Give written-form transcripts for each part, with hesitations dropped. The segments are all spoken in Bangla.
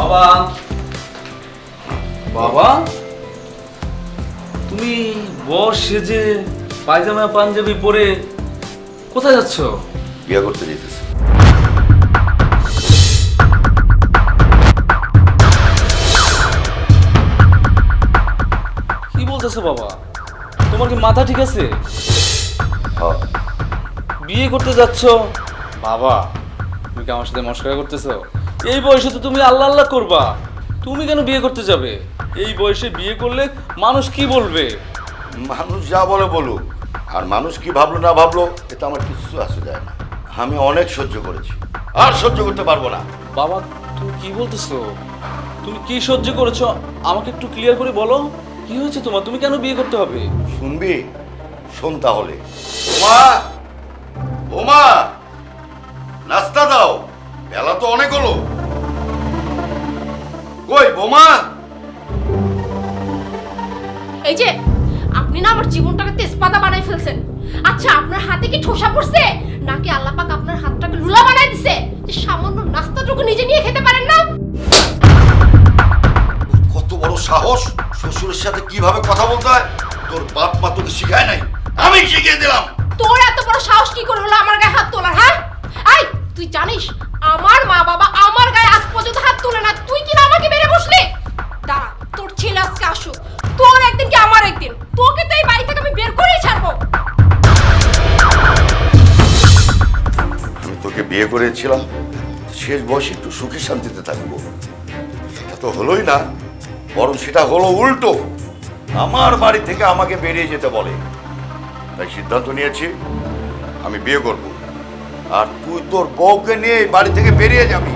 বাবা, বাবা, তুমি বর সেজে পায়জামা পাঞ্জাবি পরে কোথায় যাচ্ছ? বিয়ে করতে যেতেছি। কি বলতেছো বাবা? তোমার কি মাথা ঠিক আছে? হ্যাঁ। বিয়ে করতে যাচ্ছ? বাবা, তুমি কি আমার সাথে মশকরা করতেছো? এই বয়সে তো তুমি আল্লাহ আল্লাহ করবা। তুমি কেন বিয়ে করতে যাবে? এই বয়সে বিয়ে করলে মানুষ কি বলবে? মানুষ যা বলে বলুক, আর মানুষ কি ভাবলো না ভাবলো এটা আমার কিছু আসে যায় না। আমি অনেক সহ্য করেছি, আর সহ্য করতে পারবো না। বাবা, তুমি কি বলতেছো? তুমি কি সহ্য করেছো আমাকে একটু ক্লিয়ার করে বলো। কি হয়েছে তোমার? তুমি কেন বিয়ে করতে হবে? শুনবি? শোন তাহলে। ওমা, ওমা, নাস্তা দাও, বেলা তো অনেক হলো। কই বোমা? এই যে আপনি না আমার জীবনটাকে তেজপাতা বানাই ফেলছেন। আচ্ছা, আপনার হাতে কি ঠোসা পড়ছে নাকি আল্লাহ পাক আপনার হাতটাকে লুলা বানাই দিছে যে সামান্য নাস্তাটুকু নিজে নিয়ে খেতে পারেন না? কত বড় সাহস! শ্বশুরের সাথে কিভাবে কথা বলতে হয় তোর বাপ মা তোকে শিখায় নাই, আমি শিখিয়ে দিলাম। তোর এত বড় সাহস কি করে হলো আমার গায়ে হাত তোলার? হ্যাঁ, এই তুই জানিস আমার মা বাবা আমার গায়ে আজ পর্যন্ত হাত তোলে না, তুই কি না আমাকে মেরে বসলি? দাঁড়া, তোর ছেলে আজকে আসুক, তোর একদিন কি আমার একদিন, তোকে তো এই বাড়ি থেকে আমি বের করেই ছাড়বো। আমি তোকে বিয়ে করেছিলাম শেষ বয়সে একটু সুখী শান্তিতে থাকবো, সেটা তো হলোই না, বরং সেটা হলো উল্টো। আমার বাড়ি থেকে আমাকে বেরিয়ে যেতে বলে। তাই সিদ্ধান্ত নিয়েছি আমি বিয়ে করব, আর তুই তোর বউকে নিয়ে এই বাড়ি থেকে বেরিয়ে যাবি।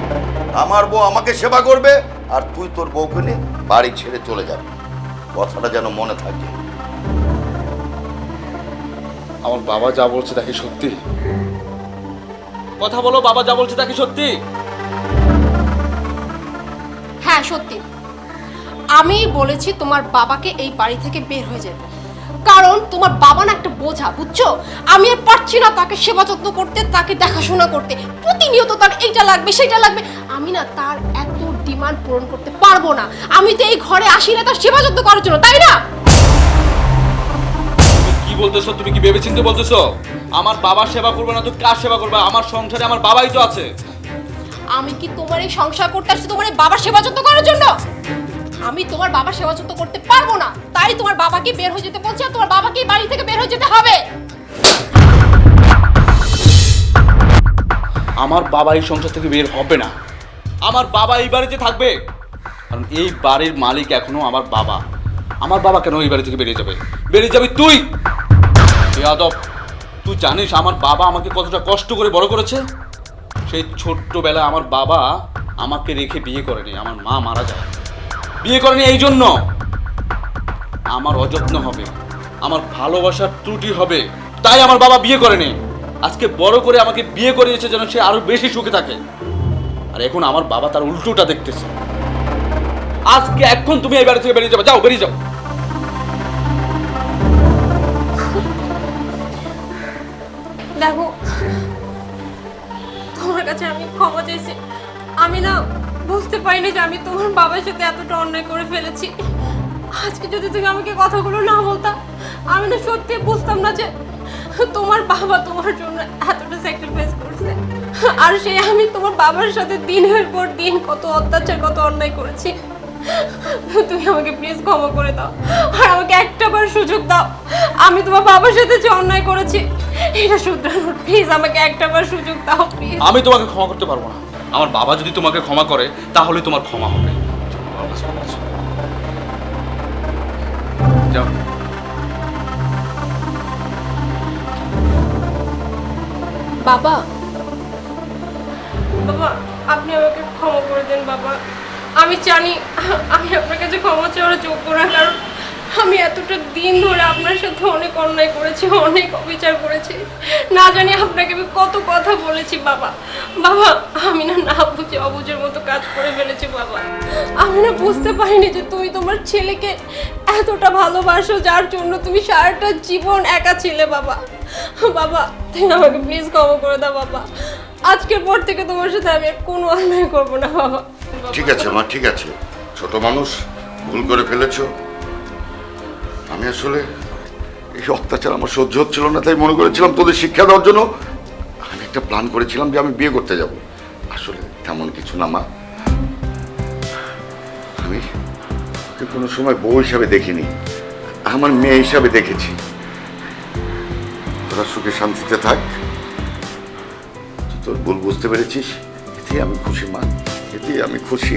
আমার বউ আমাকে সেবা করবে, আর তুই তোর বউকে নিয়ে বাড়ি ছেড়ে চলে যাবি। কথাটা যেন মনে থাকে। আমার বাবা যা বলছে তা কি সত্যি? কথা বলো, বাবা যা বলছে তা কি সত্যি? হ্যাঁ সত্যি, আমি বলেছি তোমার বাবাকে এই বাড়ি থেকে বের হয়ে যেতে, কারণ তোমার বাবা না একটা বোঝা, বুঝছো? আমি আর পারছি না তাকে সেবা যত্ন করতে, তাকে দেখাশোনা করতে, প্রতিনিয়ত তার এইটা লাগবে সেটা লাগবে। আমি না তার এত ডিমান্ড পূরণ করতে পারবো না। আমি তো এই ঘরে আসি না তার সেবা যত্ন করার জন্য, তাই না? তুমি কি বলতেছো? তুমি কি ভেবেচিন্তে বলতেছো? আমার বাবার সেবা করবে না তো কার সেবা করবে? আমার সংসারে আমার বাবাই তো আছে। আমি কি তোমার এই সংসার করতে আসছি তোমার এই বাবার সেবা যত্ন করার জন্য? আমি তোমার বাবার সেবা যত্ন করতে পারবো না, তাই তোমার বাবাকে বের হয়ে যেতে বলছি, আর তোমার বাবাকে এই বাড়ি থেকে বের হয়ে যেতে হবে। আমার বাবা এই সংসার থেকে বের হবে না। আমার বাবা এই বাড়িতে থাকবে, কারণ এই বাড়ির মালিক এখনো আমার বাবা। আমার বাবা কেন এই বাড়ি থেকে বেরিয়ে যাবে? বেরিয়ে যাবে তুই। বেয়াদব, তুই জানিস আমার বাবা আমাকে কতটা কষ্ট করে বড় করেছে? সেই ছোট্টবেলায় আমার বাবা আমাকে রেখে বিয়ে করেনি, আমার মা মারা যায়। বিয়ে করেনি এই জন্য আমার অযত্ন হবে, আমার ভালোবাসার ত্রুটি হবে, তাই আমার বাবা বিয়ে করেনি। আজকে বড় করে আমাকে বিয়ে করিয়েছে যেন সে আরো বেশি সুখে থাকে, আর এখন আমার বাবা তার উল্টোটা দেখতেছে। আজকে এখন তুমি এই বাড়ি থেকে বেরিয়ে যাবে, যাও বেরিয়ে যাও। দেখো, তোমার কাছে আমি ক্ষমা চাইছি। আমি না বুঝতে পারিনি যে আমি তোমার বাবার সাথে এতটা অন্যায় করে ফেলেছি। আজকে যদি তুমি আমাকে কথাগুলো না বলতা, আমি না সত্যি বুঝতাম না যে তোমার বাবা তোমার জন্য এতটা স্যাক্রিফাইস করছে। আর সে আমি তোমার বাবার সাথে দিনের পর দিন কত অত্যাচার কত অন্যায় করেছি। তুমি আমাকে প্লিজ ক্ষমা করে দাও, আর আমাকে একটাবার সুযোগ দাও। আমি তোমার বাবার সাথে যে অন্যায় করেছি এটা শুধরানোর, প্লিজ আমাকে একটাবার সুযোগ দাও প্লিজ। আমি তোমাকে ক্ষমা করতে পারবো না। আমার বাবা যদি তোমাকে ক্ষমা করে তাহলে তোমার ক্ষমা হবে। যাও। বাবা, বাবা আপনি আমাকে ক্ষমা করে দেন বাবা। আমি জানি আমি আপনার কাছে ক্ষমা চাওয়ার যোগ্য না, কারণ আমি এতটা দিন ধরে আপনার সাথে অনেক অন্যায় করেছি, অনেক অবিচার করেছি। না জানি আপনাকে আমি কত কথা বলেছি বাবা। বাবা আমি না না বুঝে অবুঝের মতো কাজ করে ফেলেছি বাবা। আমি না বুঝতে পারিনি যে তুমি তোমার ছেলেকে এতটা ভালোবাসো, যার জন্য তুমি সারাটা জীবন একা ছিলে বাবা। বাবা তুমি আমাকে প্লিজ ক্ষমা করে দাও বাবা। আজকের পর থেকে তোমার সাথে আমি আর কোনো অন্যায় করবো না বাবা। ঠিক আছে মা, ঠিক আছে। ছোট মানুষ, ভুল করে ফেলেছো। আমি আসলে এই অত্যাচার আমার সহ্য হচ্ছিল না, তাই মনে করেছিলাম তোদের শিক্ষা দেওয়ার জন্য আমি একটা প্ল্যান করেছিলাম যে আমি বিয়ে করতে যাব। আসলে তেমন কিছু না মা। আমি ওকে কোনো সময় বউ হিসাবে দেখিনি, আমার মেয়ে হিসাবে দেখেছি। তোরা সুখে শান্তিতে থাক। তুই তোর ভুল বুঝতে পেরেছিস, এতেই আমি খুশি মা, এতেই আমি খুশি।